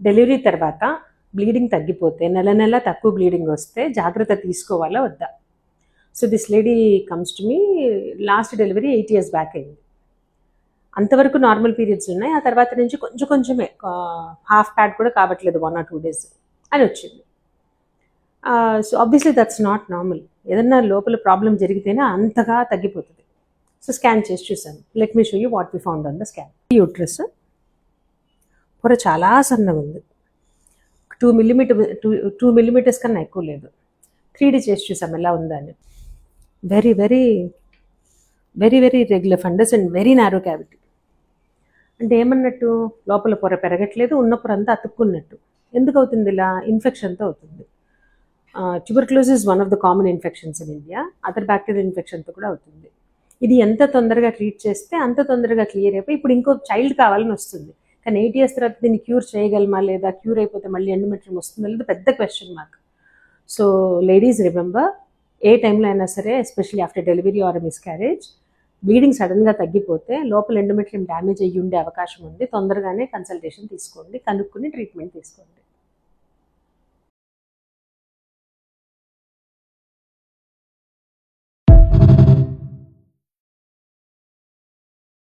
Delivery తర్వాత bleeding తగ్గిపోతే నెల నెల తక్కువ బ్లీడింగ్ వస్తే జాగ్రత్త తీసుకోవాలా వద్దా? So this lady comes to me, last delivery 8 years back అయింది. అంతవరకు నార్మల్ పీరియడ్స్ ఉన్నాయి, ఆ తర్వాత నుంచి కొంచెం కొంచెమే హాఫ్ ప్యాడ్ కూడా కావట్లేదు 1 or 2 days అని వచ్చింది. So obviously that's not normal. ఏదన్నా లోపల ప్రాబ్లం జరిగితేనే అంతగా తగ్గిపోతుంది. సో స్కాన్ చేసి చూసాను. Let me show you what we found on the scan. Uterus పొర చాలా సన్నగా ఉంది, 2 millimeters కన్నా ఎక్కువ లేదు. 3D చేసి చూసాం ఎలా ఉందని. Very very very very regular fundus and very narrow cavity. అంటే ఏమన్నట్టు, లోపల పొర పెరగట్లేదు, ఉన్న పొర అంతా అతుక్కున్నట్టు. ఎందుకు అవుతుంది ఇలా? ఇన్ఫెక్షన్తో అవుతుంది. Tuberculosis one of the common infections in India. Other bacterial ఇన్ఫెక్షన్తో కూడా అవుతుంది. ఇది ఎంత తొందరగా ట్రీట్ చేస్తే అంత తొందరగా క్లియర్ అయిపోయి, ఇప్పుడు ఇంకో చైల్డ్ కావాలని వస్తుంది. కానీ 8 years తర్వాత దీన్ని క్యూర్ చేయగలమా లేదా, క్యూర్ అయిపోతే మళ్ళీ ఎండోమెట్రియం వస్తుందా లేదా, పెద్ద question mark. So ladies remember, ఏ టైంలో అయినా సరే, especially after delivery or miscarriage, bleeding సడన్గా తగ్గిపోతే లోపల ఎండోమెట్రియం డ్యామేజ్ అయ్యి ఉండే అవకాశం ఉంది. తొందరగానే కన్సల్టేషన్ తీసుకోండి, కనుక్కుని ట్రీట్మెంట్ తీసుకోండి.